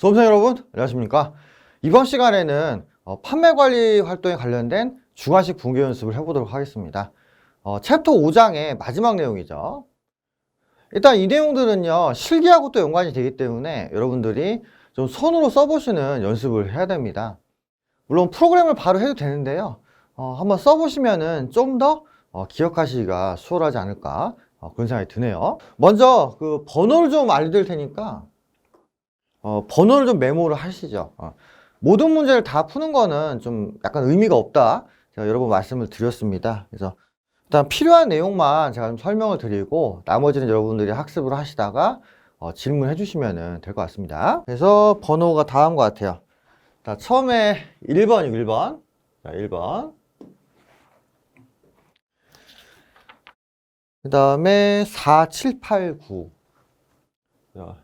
수험생 여러분, 안녕하십니까? 이번 시간에는 판매 관리 활동에 관련된 주관식 붕괴 연습을 해보도록 하겠습니다. 챕터 5장의 마지막 내용이죠. 일단 이 내용들은요, 실기하고 또 연관이 되기 때문에 여러분들이 좀 손으로 써보시는 연습을 해야 됩니다. 물론 프로그램을 바로 해도 되는데요. 한번 써보시면은 좀 더 기억하시기가 수월하지 않을까 그런 생각이 드네요. 먼저 그 번호를 좀 알려드릴 테니까 번호를 좀 메모를 하시죠. 모든 문제를 다 푸는 거는 좀 약간 의미가 없다. 제가 여러 번 말씀을 드렸습니다. 그래서 일단 필요한 내용만 제가 좀 설명을 드리고 나머지는 여러분들이 학습을 하시다가 질문해 주시면 될 것 같습니다. 그래서 번호가 다음과 같아요. 자, 처음에 1번이고 1번. 자, 1번. 그 다음에 4, 7, 8, 9. 자,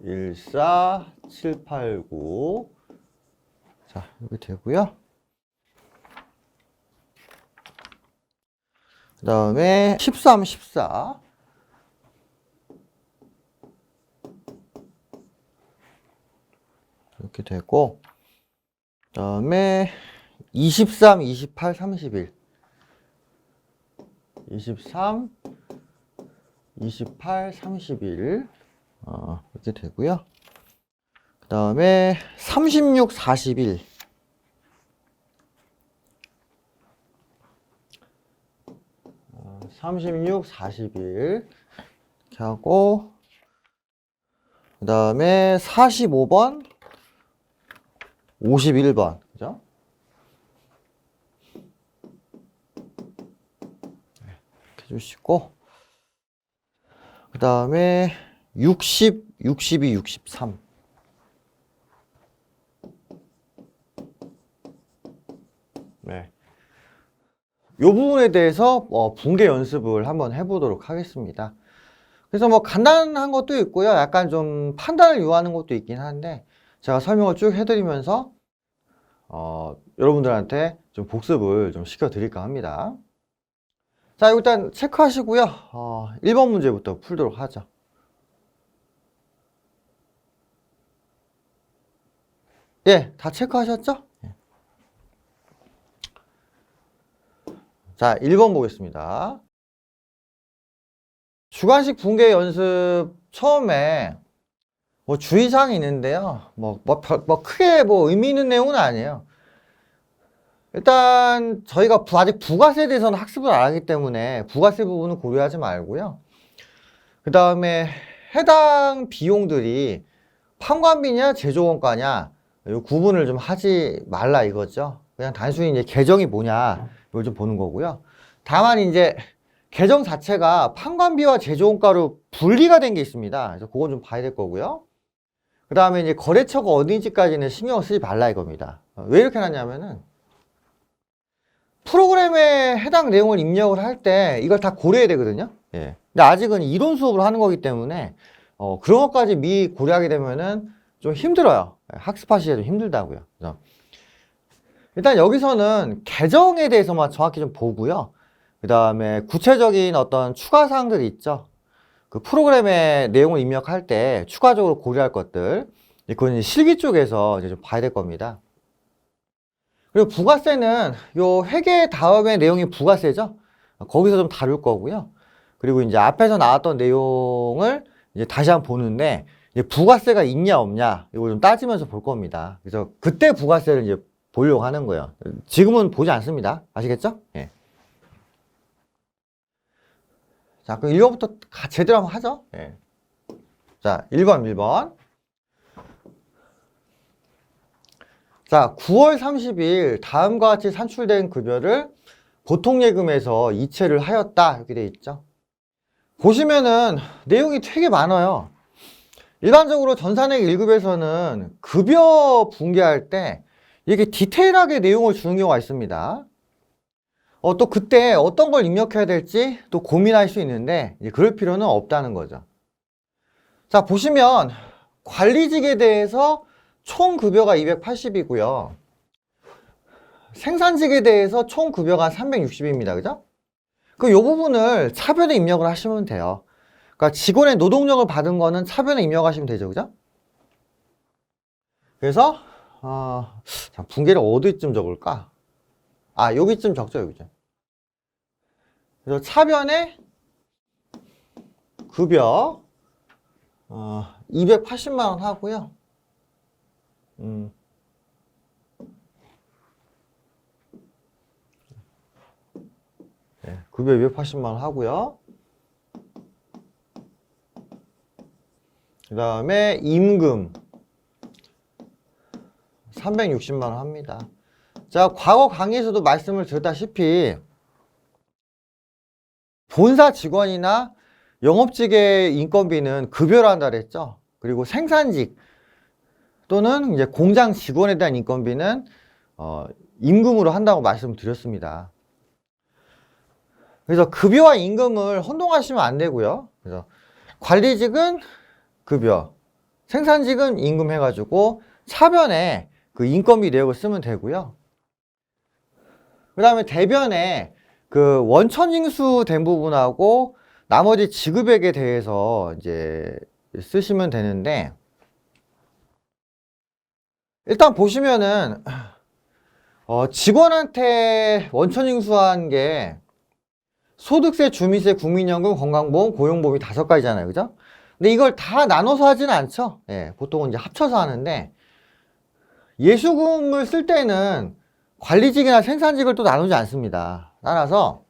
1, 4, 7, 8, 9. 자, 이렇게 되고요. 그 다음에 13, 14. 이렇게 되고, 그 다음에 23, 28, 31. 23, 28, 31. 이렇게 되고요. 그 다음에 36, 41. 36, 41. 이렇게 하고, 그 다음에 45번, 51번. 그죠? 이렇게 해주시고, 그 다음에 60, 62, 63. 네. 요 부분에 대해서 붕괴 연습을 한번 해보도록 하겠습니다. 그래서 뭐 간단한 것도 있고요. 약간 좀 판단을 요하는 것도 있긴 한데 제가 설명을 쭉 해드리면서 여러분들한테 좀 복습을 좀 시켜드릴까 합니다. 자, 일단 체크하시고요. 1번 문제부터 풀도록 하죠. 예, 다 체크하셨죠? 자, 1번 보겠습니다. 주관식 붕괴 연습 처음에 뭐 주의사항이 있는데요. 크게 의미 있는 내용은 아니에요. 일단 저희가 아직 부가세에 대해서는 학습을 안 하기 때문에 부가세 부분은 고려하지 말고요. 그 다음에 해당 비용들이 판관비냐 제조원가냐 이 구분을 좀 하지 말라 이거죠. 그냥 단순히 이제 계정이 뭐냐 이걸 좀 보는 거고요. 다만 이제 계정 자체가 판관비와 제조원가로 분리가 된 게 있습니다. 그래서 그건 좀 봐야 될 거고요. 그 다음에 이제 거래처가 어딘지까지는 신경 쓰지 말라 이겁니다. 왜 이렇게 해놨냐면은 프로그램에 해당 내용을 입력을 할 때 이걸 다 고려해야 되거든요. 예. 근데 아직은 이론 수업을 하는 거기 때문에 그런 것까지 미리 고려하게 되면은 좀 힘들어요. 학습하시기가 좀 힘들다고요. 그래서 일단 여기서는 계정에 대해서만 정확히 좀 보고요. 그 다음에 구체적인 어떤 추가 사항들이 있죠. 그 프로그램에 내용을 입력할 때 추가적으로 고려할 것들, 그건 실기 쪽에서 이제 좀 봐야 될 겁니다. 그리고 부가세는 요 회계 다음에 내용이 부가세죠. 거기서 좀 다룰 거고요. 그리고 이제 앞에서 나왔던 내용을 이제 다시 한번 보는데 이제 부가세가 있냐 없냐 이걸 좀 따지면서 볼 겁니다. 그래서 그때 부가세를 이제 보려고 하는 거예요. 지금은 보지 않습니다. 아시겠죠? 예. 자, 그럼 1번부터 제대로 한번 하죠. 예. 자, 1번. 자, 9월 30일 다음과 같이 산출된 급여를 보통예금에서 이체를 하였다. 이렇게 돼 있죠. 보시면은 내용이 되게 많아요. 일반적으로 전산액 1급에서는 급여 붕괴할 때 이렇게 디테일하게 내용을 주는 경우가 있습니다. 또 그때 어떤 걸 입력해야 될지 또 고민할 수 있는데 그럴 필요는 없다는 거죠. 자, 보시면 관리직에 대해서 총 급여가 280이고요. 생산직에 대해서 총 급여가 360입니다. 그죠? 요 부분을 차변에 입력을 하시면 돼요. 그러니까 직원의 노동력을 받은 거는 차변에 입력하시면 되죠. 그죠? 그래서 자, 분계를 어디쯤 적을까? 여기쯤 적죠, 여기죠. 그래서 차변에 급여 280만 원 하고요. 네, 급여 280만 원 하고요. 그 다음에 임금 360만 원 합니다. 자, 과거 강의에서도 말씀을 드렸다시피 본사 직원이나 영업직의 인건비는 급여로 한다 그랬죠. 그리고 생산직 또는 이제 공장 직원에 대한 인건비는 임금으로 한다고 말씀을 드렸습니다. 그래서 급여와 임금을 혼동하시면 안 되고요. 그래서 관리직은 급여, 생산직은 임금 해가지고 차변에 그 인건비 내역을 쓰면 되고요. 그 다음에 대변에 그 원천징수 된 부분하고 나머지 지급액에 대해서 이제 쓰시면 되는데, 일단 보시면은 직원한테 원천징수한 게 소득세, 주민세, 국민연금, 건강보험, 고용보험이 5가지잖아요. 그죠? 근데 이걸 다 나눠서 하지는 않죠. 예, 보통은 이제 합쳐서 하는데, 예수금을 쓸 때는 관리직이나 생산직을 또 나누지 않습니다. 따라서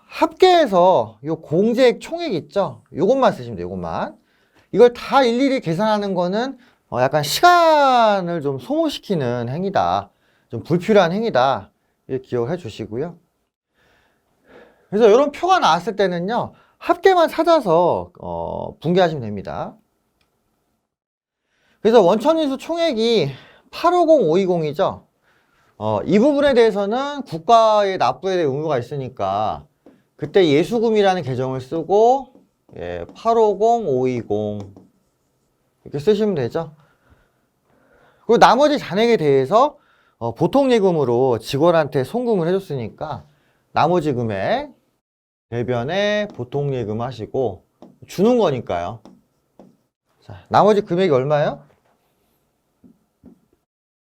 합계해서 요 공제액 총액 있죠? 요것만 쓰시면 돼요. 요것만. 이걸 다 일일이 계산하는 거는 약간 시간을 좀 소모시키는 행위다. 좀 불필요한 행위다. 이렇게 기억해 주시고요. 그래서 이런 표가 나왔을 때는요, 합계만 찾아서 분계하시면 됩니다. 그래서 원천징수 총액이 850520이죠. 이 부분에 대해서는 국가의 납부에 대한 의무가 있으니까 그때 예수금이라는 계정을 쓰고 850520 이렇게 쓰시면 되죠. 그리고 나머지 잔액에 대해서 보통예금으로 직원한테 송금을 해줬으니까 나머지 금액 대변에 보통예금 하시고 주는 거니까요. 자, 나머지 금액이 얼마예요?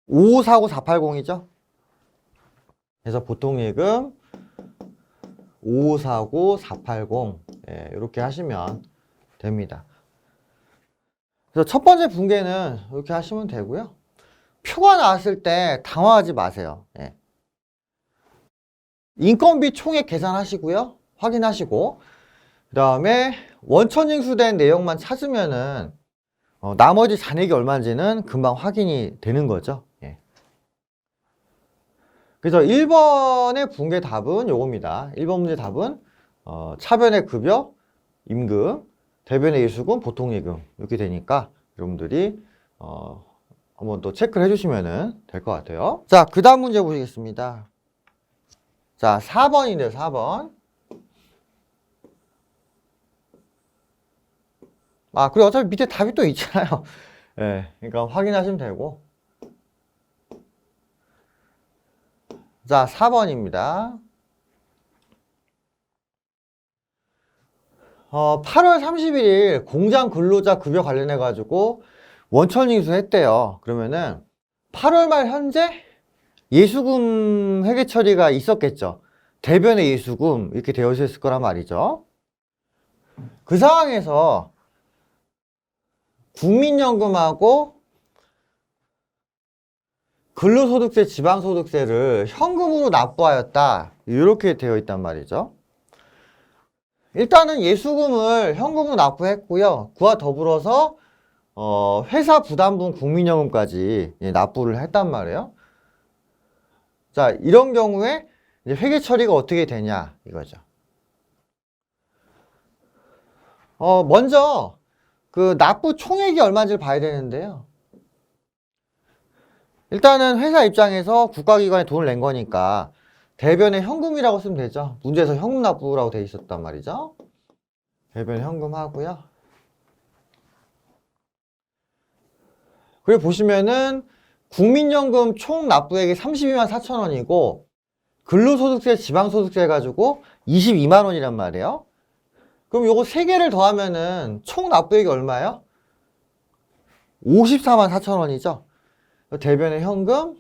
5549,480이죠. 그래서 보통예금 5549,480 이렇게 하시면 됩니다. 그래서 첫 번째 분계는 이렇게 하시면 되고요. 표가 나왔을 때 당황하지 마세요. 인건비 총액 계산하시고요. 확인하시고 그 다음에 원천징수된 내용만 찾으면은 나머지 잔액이 얼마인지는 금방 확인이 되는 거죠. 그래서 1번의 분계 답은 요겁니다. 1번 문제 답은 차변의 급여, 임금, 대변의 예수금, 보통예금 이렇게 되니까 여러분들이 한번 또 체크를 해주시면 될 것 같아요. 자, 그 다음 문제 보시겠습니다. 자, 4번인데요, 4번. 그리고 어차피 밑에 답이 또 있잖아요. 그러니까 확인하시면 되고. 자, 4번입니다. 8월 31일 공장 근로자 급여 관련해가지고 원천징수 했대요. 그러면은 8월 말 현재 예수금 회계 처리가 있었겠죠. 대변의 예수금 이렇게 되어 있을 거란 말이죠. 그 상황에서 국민연금하고 근로소득세, 지방소득세를 현금으로 납부하였다. 이렇게 되어 있단 말이죠. 일단은 예수금을 현금으로 납부했고요. 그와 더불어서 회사 부담분 국민연금까지 납부를 했단 말이에요. 자, 이런 경우에 이제 회계 처리가 어떻게 되냐 이거죠. 먼저 그 납부 총액이 얼마인지를 봐야 되는데요. 일단은 회사 입장에서 국가기관에 돈을 낸 거니까 대변에 현금이라고 쓰면 되죠. 문제에서 현금 납부라고 돼 있었단 말이죠. 대변 현금 하고요. 그리고 보시면은 국민연금 총 납부액이 32만 4천 원이고 근로소득세, 지방소득세 해가지고 22만 원이란 말이에요. 그럼 요거 3개를 더하면은 총 납부액이 얼마예요? 54만 4천 원이죠. 대변의 현금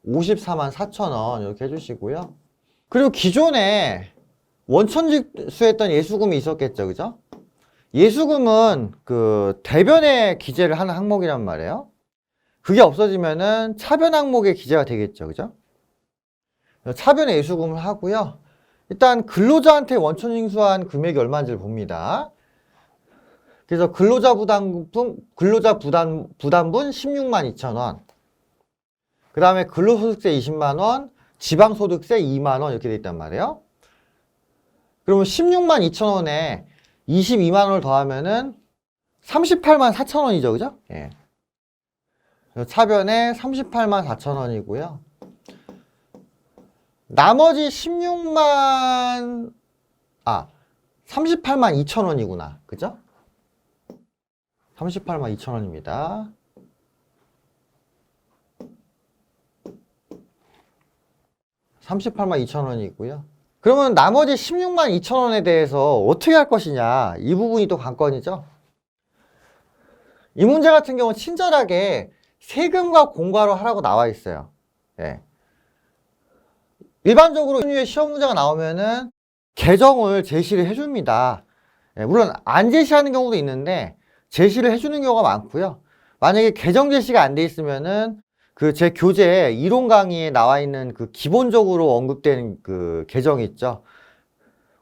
54만 4천 원 이렇게 해주시고요. 그리고 기존에 원천직수했던 예수금이 있었겠죠, 그죠? 예수금은 그 대변에 기재를 하는 항목이란 말이에요. 그게 없어지면은 차변 항목에 기재가 되겠죠, 그죠? 차변에 예수금을 하고요. 일단 근로자한테 원천징수한 금액이 얼마인지를 봅니다. 그래서 근로자 부담분 16만 2천 원. 그 다음에 근로소득세 20만 원, 지방소득세 2만 원 이렇게 돼 있단 말이에요. 그러면 16만 2천 원에 22만 원을 더하면은 38만 4천 원이죠, 그죠? 예. 차변에 38만 4천 원이고요. 나머지 38만 2천 원이구나. 그죠? 38만 2천 원입니다. $38만 2천 원이고요. 그러면 나머지 16만 2천 원에 대해서 어떻게 할 것이냐, 이 부분이 또 관건이죠. 이 문제 같은 경우는 친절하게 세금과 공과로 하라고 나와 있어요. 예. 일반적으로 시험 문제가 나오면은 계정을 제시를 해줍니다. 예, 물론 안 제시하는 경우도 있는데 제시를 해주는 경우가 많고요. 만약에 계정 제시가 안 돼 있으면은 그 제 교재 이론 강의에 나와 있는 그 기본적으로 언급된 그 계정이 있죠.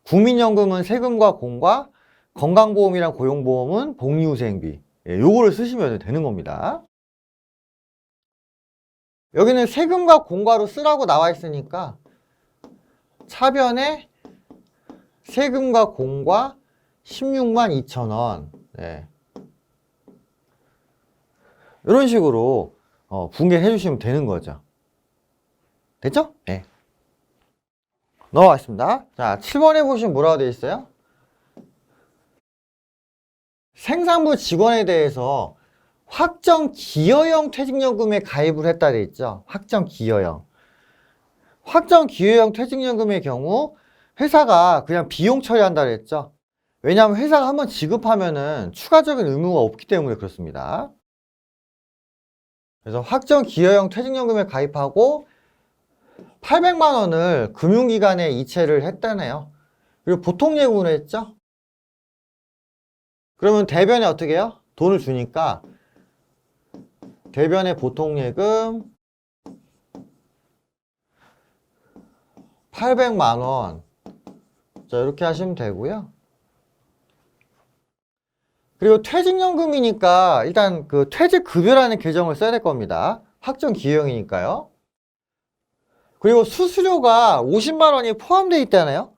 국민연금은 세금과 공과, 건강보험이랑 고용보험은 복리후생비. 예, 요거를 쓰시면 되는 겁니다. 여기는 세금과 공과로 쓰라고 나와 있으니까 차변에 세금과 공과 16만 2천 원. 네. 이런 식으로 분개해 주시면 되는 거죠. 됐죠? 네. 넘어가겠습니다. 자, 7번에 보시면 뭐라고 되어 있어요? 생산부 직원에 대해서 확정 기여형 퇴직연금에 가입을 했다 되어 있죠. 확정 기여형. 확정 기여형 퇴직연금의 경우 회사가 그냥 비용 처리한다 그랬죠. 왜냐하면 회사가 한번 지급하면은 추가적인 의무가 없기 때문에 그렇습니다. 그래서 확정 기여형 퇴직연금에 가입하고 800만 원을 금융기관에 이체를 했다네요. 그리고 보통 예금으로 했죠. 그러면 대변에 어떻게 해요? 돈을 주니까 대변에 보통 예금 800만 원. 자, 이렇게 하시면 되고요. 그리고 퇴직연금이니까 일단 그 퇴직급여라는 계정을 써야 될 겁니다. 확정 기여형이니까요. 그리고 수수료가 50만 원이 포함되어 있다네요.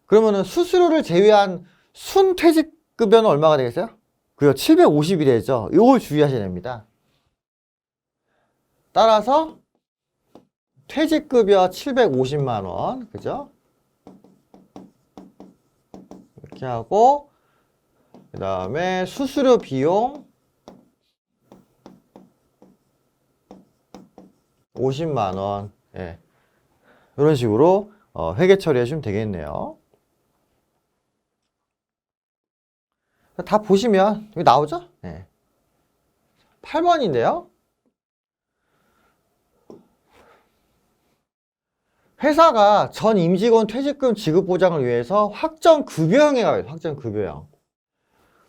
그러면은 수수료를 제외한 순퇴직급여는 얼마가 되겠어요? 그요 750이 되죠. 이걸 주의하셔야 됩니다. 따라서 퇴직급여 750만 원, 그죠? 이렇게 하고 그 다음에 수수료 비용 50만 원. 예. 이런 식으로 회계 처리해 주면 되겠네요. 다 보시면 여기 나오죠? 네. 8번인데요. 회사가 전 임직원 퇴직금 지급 보장을 위해서 확정급여형에 가입해요. 확정급여형.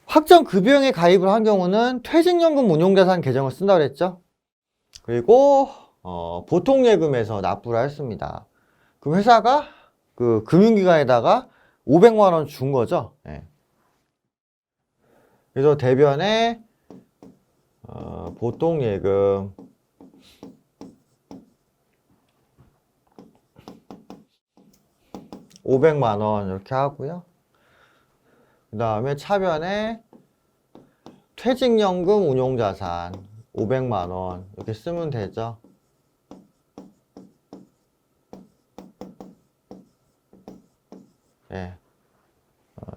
확정급여형에 가입을 한 경우는 퇴직연금 운용자산 계정을 쓴다고 그랬죠? 그리고 보통예금에서 납부를 했습니다. 그럼 회사가 그 금융기관에다가 500만 원 준 거죠. 네. 그래서 대변에 보통예금 500만 원 이렇게 하고요. 그 다음에 차변에 퇴직연금 운용자산 500만 원 이렇게 쓰면 되죠. 네.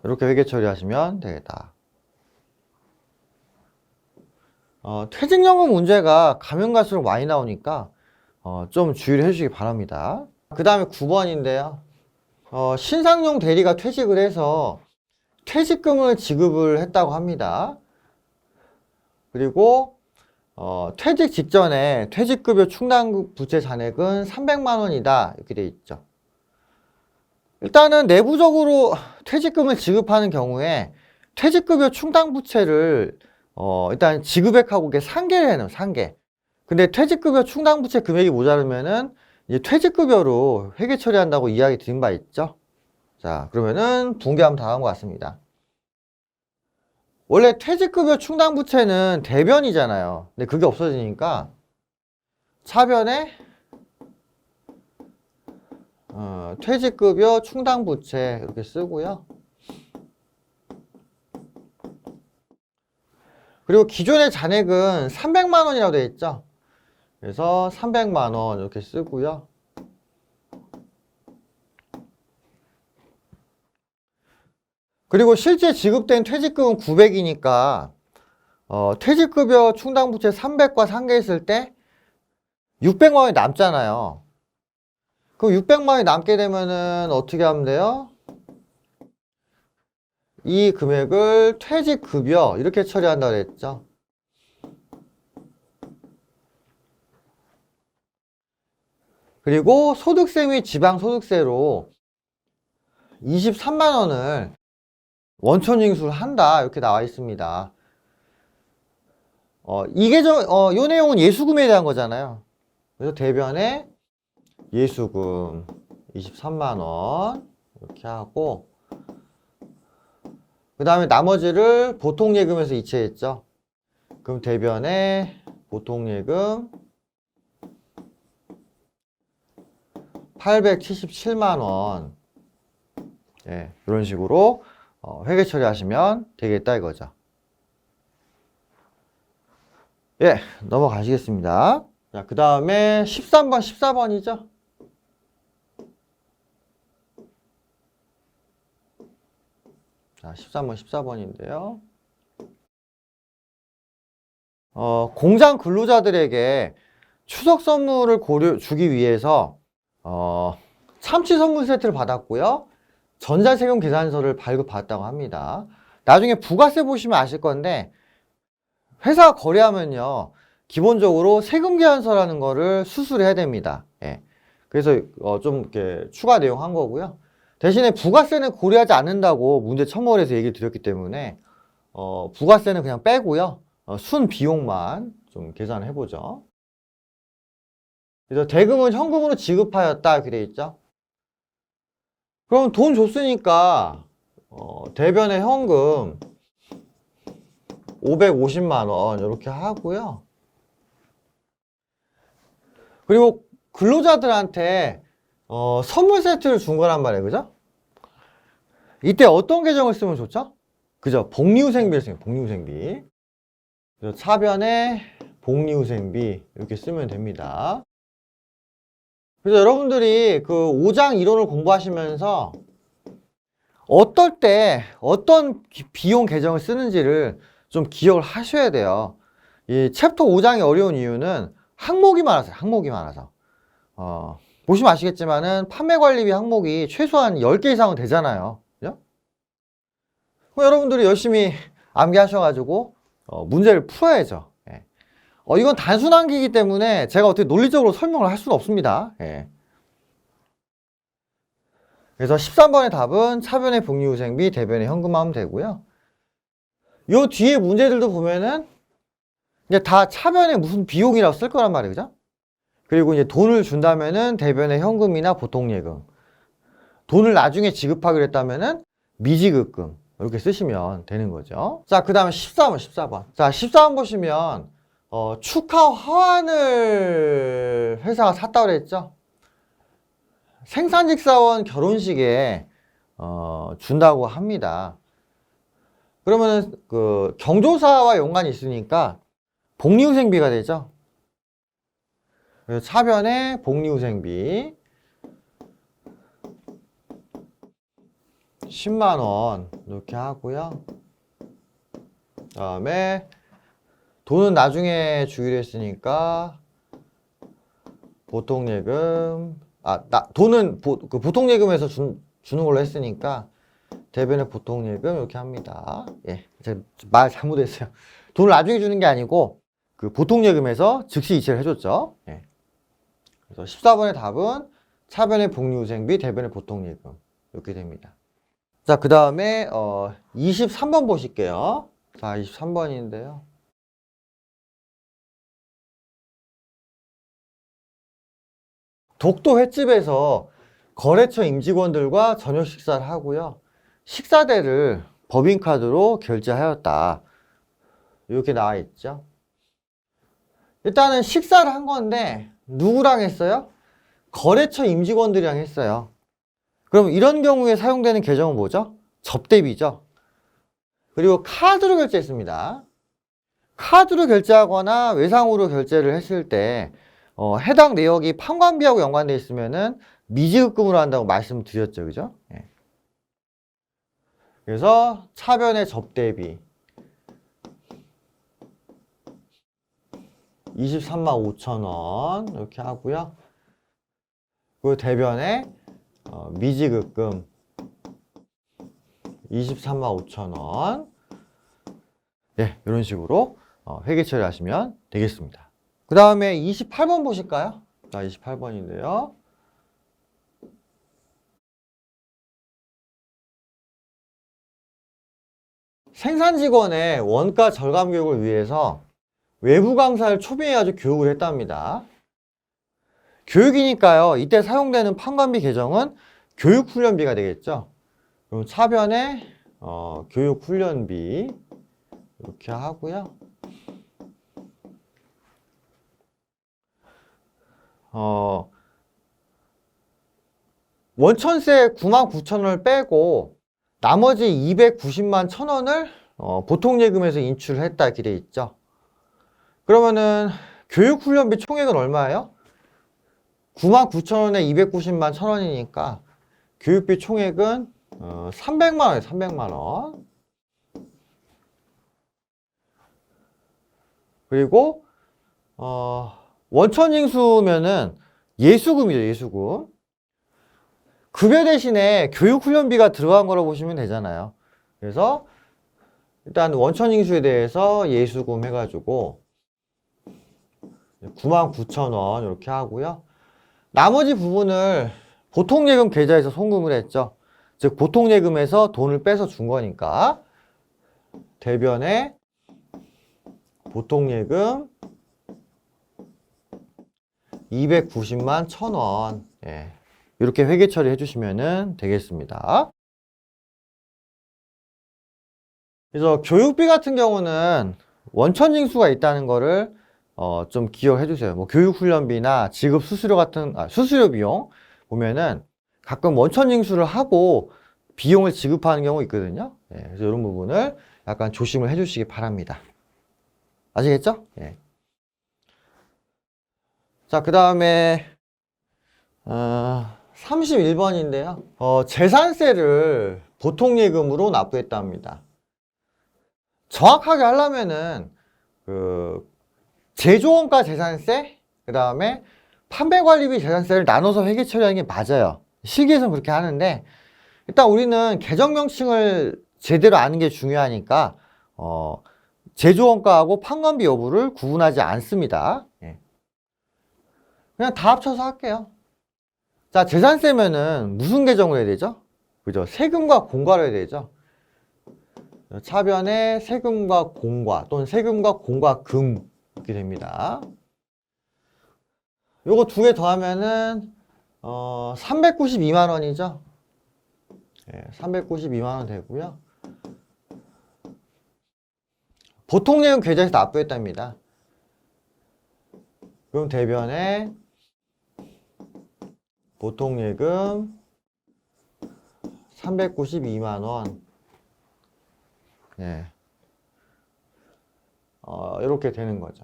이렇게 회계 처리하시면 되겠다. 퇴직연금 문제가 가면 갈수록 많이 나오니까 좀 주의를 해주시기 바랍니다. 그 다음에 9번인데요. 신상용 대리가 퇴직을 해서 퇴직금을 지급을 했다고 합니다. 그리고 퇴직 직전에 퇴직급여 충당부채 잔액은 300만 원이다. 이렇게 돼 있죠. 일단은 내부적으로 퇴직금을 지급하는 경우에 퇴직급여 충당부채를 일단 지급액하고 이게 상계를 해놓은 상계. 근데 퇴직급여 충당부채 금액이 모자르면은 이제 퇴직급여로 회계 처리한다고 이야기 드린 바 있죠. 자, 그러면은 붕괴하면 다 한 것 같습니다. 원래 퇴직급여 충당부채는 대변이잖아요. 근데 그게 없어지니까 차변에 퇴직급여 충당부채 이렇게 쓰고요. 그리고 기존의 잔액은 300만 원이라고 되어 있죠. 그래서 300만 원 이렇게 쓰고요. 그리고 실제 지급된 퇴직금은 900이니까 퇴직급여 충당부채 300과 상계했을 때 600만 원이 남잖아요. 그럼 600만 원이 남게 되면은 어떻게 하면 돼요? 이 금액을 퇴직급여 이렇게 처리한다고 그랬죠. 그리고 소득세 및 지방소득세로 23만 원을 원천징수를 한다 이렇게 나와 있습니다. 요 내용은 예수금에 대한 거잖아요. 그래서 대변에 예수금 23만 원 이렇게 하고 그 다음에 나머지를 보통예금에서 이체했죠. 그럼 대변에 보통예금 877만 원 예, 이런 식으로 회계 처리하시면 되겠다 이거죠. 예, 넘어가시겠습니다. 자, 그 다음에 13번, 14번이죠. 자, 13번, 14번인데요. 공장 근로자들에게 추석 선물을 주기 위해서 참치 선물 세트를 받았고요. 전자세금 계산서를 발급받았다고 합니다. 나중에 부가세 보시면 아실 건데 회사가 거래하면요 기본적으로 세금 계산서라는 거를 수수를 해야 됩니다. 예. 그래서 좀 이렇게 추가 내용 한 거고요. 대신에 부가세는 고려하지 않는다고 문제 첨부해서 얘기를 드렸기 때문에 부가세는 그냥 빼고요. 순 비용만 좀 계산을 해보죠. 그래서 대금은 현금으로 지급하였다 이렇게 돼 있죠. 그럼 돈 줬으니까 대변의 현금 550만 원 이렇게 하고요. 그리고 근로자들한테 선물 세트를 준 거란 말이에요. 그죠? 이때 어떤 계정을 쓰면 좋죠? 그죠? 복리후생비를 쓰면 복리후생비. 그래서 차변에 복리후생비 이렇게 쓰면 됩니다. 그래서 여러분들이 그 5장 이론을 공부하시면서 어떨 때 어떤 비용 계정을 쓰는지를 좀 기억을 하셔야 돼요. 이 챕터 5장이 어려운 이유는 항목이 많아서요. 항목이 많아서. 보시면 아시겠지만은 판매관리비 항목이 최소한 10개 이상은 되잖아요. 그죠? 그럼 여러분들이 열심히 암기하셔가지고 문제를 풀어야죠. 예. 이건 단순 암기이기 때문에 제가 어떻게 논리적으로 설명을 할 수는 없습니다. 예. 그래서 13번의 답은 차변의 복리후생비, 대변의 현금하면 되고요. 요 뒤에 문제들도 보면은 이제 다 차변에 무슨 비용이라고 쓸 거란 말이에요. 그죠? 그리고 이제 돈을 준다면은 대변의 현금이나 보통예금. 돈을 나중에 지급하기로 했다면은 미지급금. 이렇게 쓰시면 되는 거죠. 자, 그 다음에 14번. 자, 14번 보시면, 축하 화환을 회사가 샀다고 그랬죠? 생산직 사원 결혼식에, 준다고 합니다. 그러면은, 그, 경조사와 연관이 있으니까, 복리후생비가 되죠? 그래서 차변에 복리후생비 10만 원 이렇게 하고요. 그다음에 돈은 나중에 주기로 했으니까 보통예금 돈은 그 보통예금에서 주는 걸로 했으니까 대변의 보통예금 이렇게 합니다. 예, 제가 말 잘못했어요. 돈을 나중에 주는 게 아니고 그 보통예금에서 즉시 이체를 해줬죠. 예. 그래서 14번의 답은 차변의 복리후생비, 대변의 보통예금 이렇게 됩니다. 자, 그 다음에 23번 보실게요. 자, 23번인데요. 독도 횟집에서 거래처 임직원들과 저녁 식사를 하고요. 식사대를 법인카드로 결제하였다. 이렇게 나와 있죠. 일단은 식사를 한 건데 누구랑 했어요? 거래처 임직원들이랑 했어요. 그럼 이런 경우에 사용되는 계정은 뭐죠? 접대비죠. 그리고 카드로 결제했습니다. 카드로 결제하거나 외상으로 결제를 했을 때 해당 내역이 판관비하고 연관되어 있으면은 미지급금으로 한다고 말씀드렸죠. 그죠? 예. 그래서 차변의 접대비 23만 5천 원 이렇게 하고요. 그 대변에 미지급금 23만 5천 원. 네, 이런 식으로 회계 처리하시면 되겠습니다. 그 다음에 28번 보실까요? 자, 28번인데요. 생산 직원의 원가 절감 교육을 위해서 외부 강사를 초빙해가지고 교육을 했답니다. 교육이니까요. 이때 사용되는 판관비 계정은 교육훈련비가 되겠죠. 그럼 차변에 교육훈련비 이렇게 하고요. 원천세 99,000원을 빼고 나머지 290만 1,000원을 보통예금에서 인출을 했다 이렇게 돼 있죠. 그러면은 교육훈련비 총액은 얼마예요? 99,000원에 290만 1,000원이니까 교육비 총액은 300만 원이에요. 300만 원. 그리고 원천징수면은 예수금이죠. 예수금. 급여 대신에 교육훈련비가 들어간 거라고 보시면 되잖아요. 그래서 일단 원천징수에 대해서 예수금 해가지고 99,000원 이렇게 하고요. 나머지 부분을 보통예금 계좌에서 송금을 했죠. 즉 보통예금에서 돈을 빼서 준 거니까 대변에 보통예금 290만 1,000원. 예. 이렇게 회계 처리해 주시면 되겠습니다. 그래서 교육비 같은 경우는 원천징수가 있다는 거를 좀 기억해 주세요. 뭐 교육훈련비나 지급 수수료 같은 수수료 비용 보면은 가끔 원천징수를 하고 비용을 지급하는 경우 있거든요. 예, 그래서 이런 부분을 약간 조심을 해 주시기 바랍니다. 아시겠죠? 예. 자, 그 다음에 31번인데요. 재산세를 보통예금으로 납부했답니다. 정확하게 하려면은 그 제조원가 재산세, 그 다음에 판매관리비 재산세를 나눠서 회계 처리하는 게 맞아요. 실기에서는 그렇게 하는데 일단 우리는 계정 명칭을 제대로 아는 게 중요하니까 제조원가하고 판관비 여부를 구분하지 않습니다. 예. 그냥 다 합쳐서 할게요. 자, 재산세면은 무슨 계정으로 해야 되죠? 그죠? 세금과 공과로 해야 되죠. 차변에 세금과 공과 또는 세금과 공과금 이렇게 됩니다. 요거 두 개 더하면은 392만 원이죠. 네, 392만 원 되고요. 보통예금 계좌에서 납부했답니다. 그럼 대변에 보통예금 392만 원. 네. 이렇게 되는 거죠.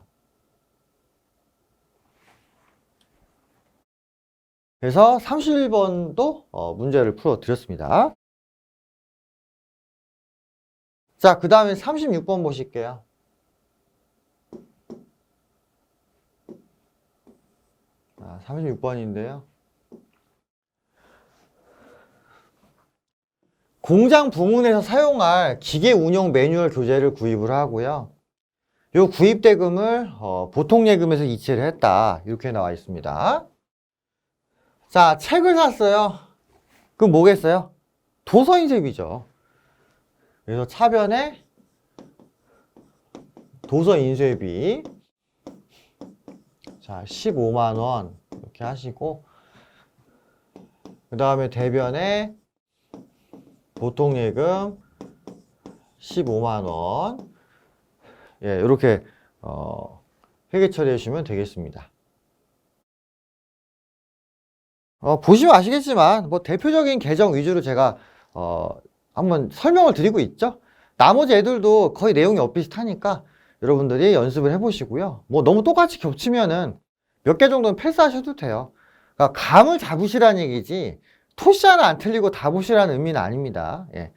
그래서 31번도 문제를 풀어 드렸습니다. 자, 그 다음에 36번 보실게요. 자, 36번인데요. 공장 부문에서 사용할 기계 운영 매뉴얼 교재를 구입을 하고요. 요 구입대금을 보통예금에서 이체를 했다. 이렇게 나와 있습니다. 자, 책을 샀어요. 그럼 뭐겠어요? 도서인쇄비죠. 그래서 차변에 도서인쇄비. 자, 15만 원 이렇게 하시고, 그 다음에 대변에 보통예금 15만 원. 예, 이렇게 회계 처리해 주시면 되겠습니다. 보시면 아시겠지만 뭐 대표적인 계정 위주로 제가 한번 설명을 드리고 있죠. 나머지 애들도 거의 내용이 엇비슷하니까 여러분들이 연습을 해보시고요. 뭐 너무 똑같이 겹치면은 몇 개 정도는 패스하셔도 돼요. 그러니까 감을 잡으시라는 얘기지 토시 하나 안 틀리고 다 보시라는 의미는 아닙니다. 예.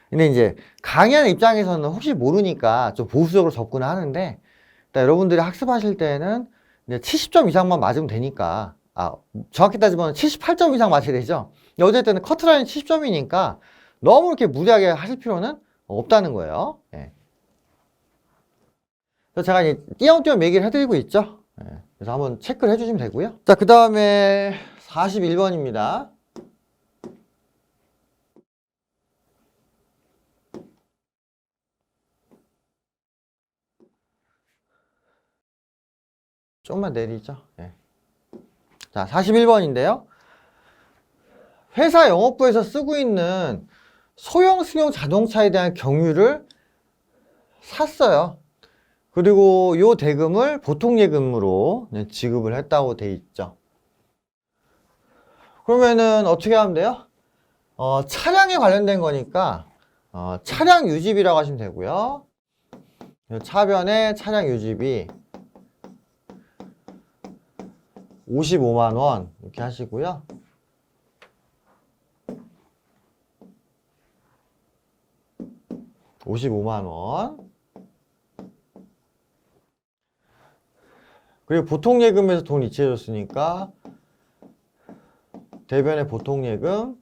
근데 이제 강의하는 입장에서는 혹시 모르니까 좀 보수적으로 접근을 하는데, 일단 여러분들이 학습하실 때는 이제 70점 이상만 맞으면 되니까, 정확히 따지면 78점 이상 맞춰야 되죠. 어쨌든 커트라인 70점이니까 너무 이렇게 무리하게 하실 필요는 없다는 거예요. 예. 그래서 제가 이제 띄엄띄엄 얘기를 해드리고 있죠. 예. 그래서 한번 체크를 해주시면 되고요. 자, 그 다음에 41번입니다. 조금만 내리죠. 예. 자, 41번인데요. 회사 영업부에서 쓰고 있는 소형 승용 자동차에 대한 경유를 샀어요. 그리고 요 대금을 보통예금으로 지급을 했다고 돼 있죠. 그러면은 어떻게 하면 돼요? 차량에 관련된 거니까 차량 유지비라고 하시면 되고요. 차변에 차량 유지비 55만 원 이렇게 하시고요. $55만. 그리고 보통예금에서 돈 이체해줬으니까 대변에 보통예금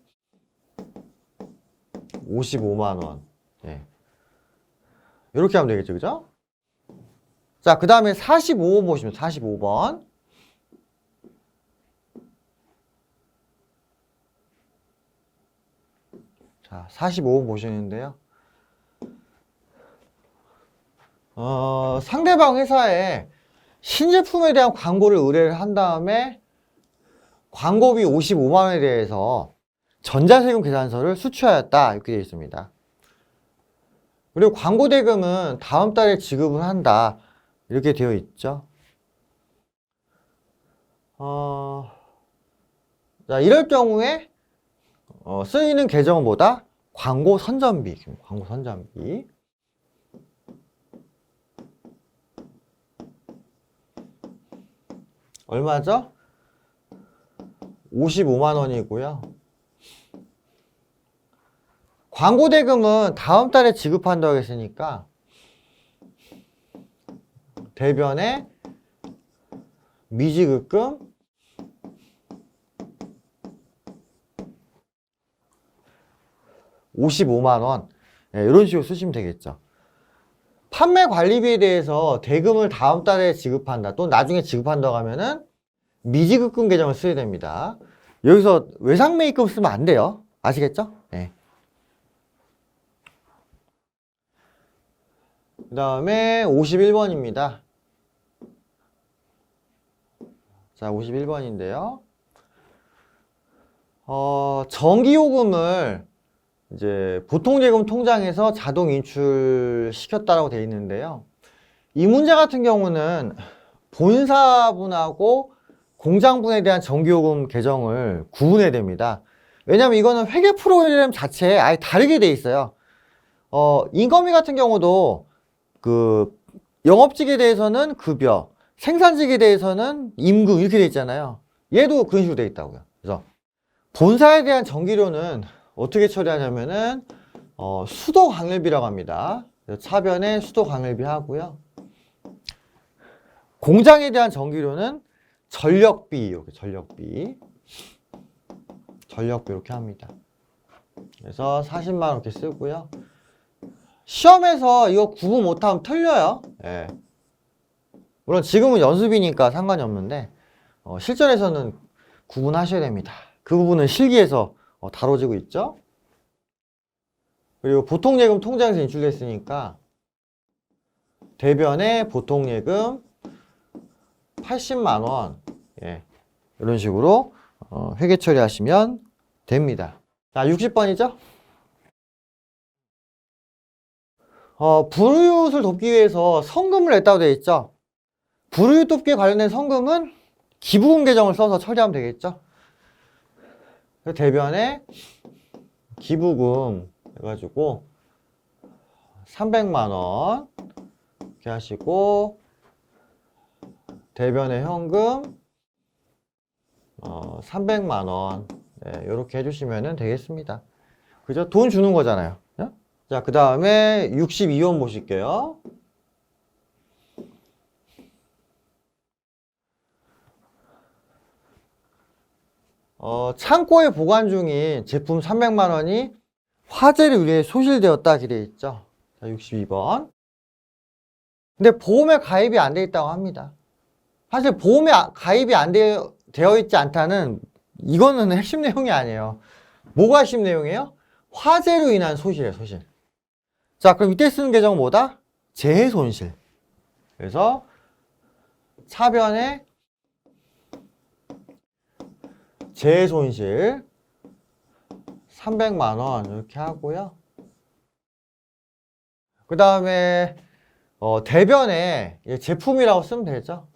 55만 원. 예. 이렇게 하면 되겠죠, 그죠? 자, 그 다음에 45번 보시면 45번. 자, 45번 보시는데요. 상대방 회사에 신제품에 대한 광고를 의뢰를 한 다음에 광고비 55만 원에 대해서 전자세금 계산서를 수취하였다. 이렇게 되어 있습니다. 그리고 광고 대금은 다음 달에 지급을 한다. 이렇게 되어 있죠. 자, 이럴 경우에 쓰이는 계정은 뭐다? 광고 선전비. 광고 선전비. 얼마죠? 55만 원이고요. 광고 대금은 다음 달에 지급한다고 했으니까 대변에 미지급금 55만 원. 네, 이런 식으로 쓰시면 되겠죠. 판매 관리비에 대해서 대금을 다음 달에 지급한다 또는 나중에 지급한다고 하면은 미지급금 계정을 써야 됩니다. 여기서 외상매입금 쓰면 안 돼요. 아시겠죠? 네. 그 다음에 51번입니다. 자, 51번인데요. 전기요금을 이제 보통예금 통장에서 자동 인출시켰다라고 되어 있는데요. 이 문제 같은 경우는 본사분하고 공장분에 대한 전기요금 계정을 구분해야 됩니다. 왜냐하면 이거는 회계 프로그램 자체에 아예 다르게 돼 있어요. 인건비 같은 경우도 그 영업직에 대해서는 급여, 생산직에 대해서는 임금 이렇게 돼 있잖아요. 얘도 그런 식으로 돼 있다고요. 그래서 본사에 대한 전기료는 어떻게 처리하냐면은 수도 광열비라고 합니다. 차변에 수도 광열비 하고요. 공장에 대한 전기료는 전력비 이렇게 이렇게 합니다. 그래서 40만 원 이렇게 쓰고요. 시험에서 이거 구분 못하면 틀려요. 예. 물론 지금은 연습이니까 상관이 없는데 실전에서는 구분하셔야 됩니다. 그 부분은 실기에서 다뤄지고 있죠. 그리고 보통예금 통장에서 인출됐으니까 대변에 보통예금 80만 원, 예, 이런 식으로 회계 처리하시면 됩니다. 자, 60번이죠? 불우이웃을 돕기 위해서 성금을 냈다고 되어 있죠? 불우이웃 돕기에 관련된 성금은 기부금 계정을 써서 처리하면 되겠죠? 대변에 기부금 해가지고 300만 원 이렇게 하시고 대변에 현금 300만 원, 네, 이렇게 해주시면 되겠습니다. 그죠? 돈 주는 거잖아요. 자, 그 다음에 62원 보실게요. 창고에 보관 중인 제품 300만 원이 화재를 의해 소실되었다 이렇게 되어 있죠. 자, 62번. 근데 보험에 가입이 안 돼 있다고 합니다. 사실 보험에 가입이 안 되어 있지 않다는 이거는 핵심 내용이 아니에요. 뭐가 핵심 내용이에요? 화재로 인한 소실이에요, 소실. 자, 그럼 이때 쓰는 계정은 뭐다? 재해손실. 그래서 차변에 재해손실 300만 원 이렇게 하고요. 그 다음에 대변에 제품이라고 쓰면 되죠.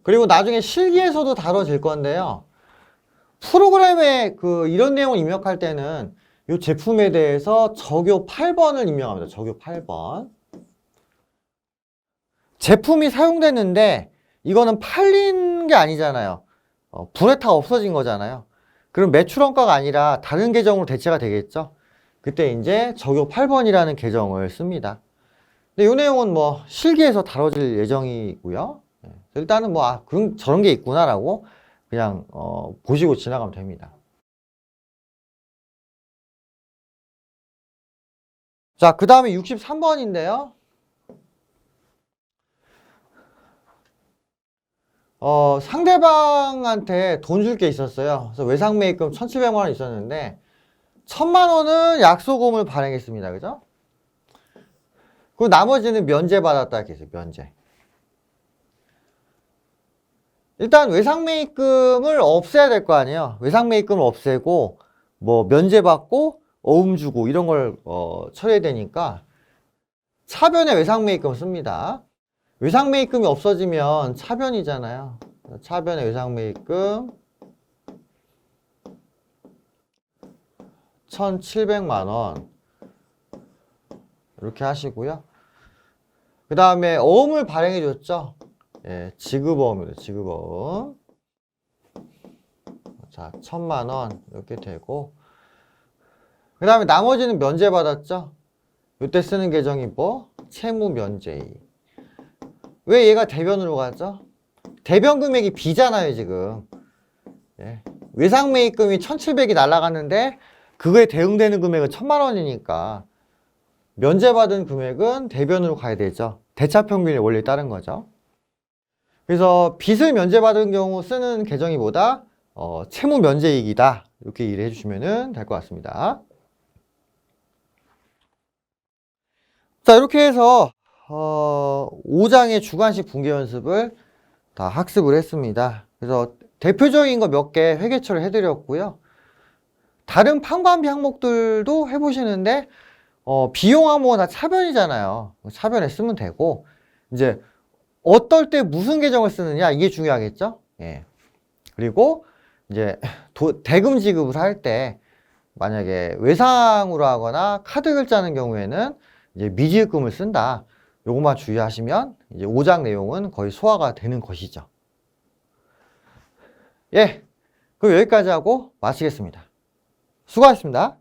그리고 나중에 실기에서도 다뤄질 건데요. 프로그램에 이런 내용을 입력할 때는 이 제품에 대해서 적요 8번을 입력합니다. 적요 8번. 제품이 사용됐는데 이거는 팔린 게 아니잖아요. 불에 타 없어진 거잖아요. 그럼 매출원가가 아니라 다른 계정으로 대체가 되겠죠. 그때 이제 적요 8번이라는 계정을 씁니다. 근데 이 내용은 뭐 실기에서 다뤄질 예정이고요. 일단은 뭐 저런 게 있구나라고 그냥 보시고 지나가면 됩니다. 자, 그 다음에 63번인데요. 상대방한테 돈 줄 게 있었어요. 그래서 외상매입금 1,700만 원 있었는데 1,000만 원은 약소금을 발행했습니다. 그죠? 그리고 나머지는 면제받았다 이렇게 했어요. 면제. 일단 외상매입금을 없애야 될 거 아니에요. 외상매입금을 없애고 뭐 면제받고 어음 주고 이런 걸 처리해야 되니까 차변에 외상매입금 씁니다. 외상매입금이 없어지면 차변이잖아요. 차변에 외상매입금 1,700만 원 이렇게 하시고요. 그 다음에 어음을 발행해 줬죠. 예, 지급어음입니다. 지급어음. 자, 1,000만 원 이렇게 되고 그 다음에 나머지는 면제받았죠. 이때 쓰는 계정이 뭐? 채무면제의. 왜 얘가 대변으로 가죠? 대변 금액이 B잖아요, 지금. 예. 외상매입금이 1,700이 날아갔는데 그거에 대응되는 금액은 1,000만 원이니까 면제받은 금액은 대변으로 가야 되죠. 대차평균의 원리에 따른 거죠. 그래서 빚을 면제받은 경우 쓰는 계정이 뭐다? 채무면제이익이다. 이렇게 이해해 주시면 될 것 같습니다. 자, 이렇게 해서 5장의 주관식 붕괴 연습을 다 학습을 했습니다. 그래서 대표적인 거 몇 개 회계처를 해드렸고요. 다른 판관비 항목들도 해보시는데 비용 항목은 다 차변이잖아요. 차변에 쓰면 되고 이제 어떨 때 무슨 계정을 쓰느냐 이게 중요하겠죠. 예. 그리고 이제 대금 지급을 할 때 만약에 외상으로 하거나 카드 결제하는 경우에는 이제 미지급금을 쓴다. 요것만 주의하시면 이제 5장 내용은 거의 소화가 되는 것이죠. 예. 그럼 여기까지 하고 마치겠습니다. 수고하셨습니다.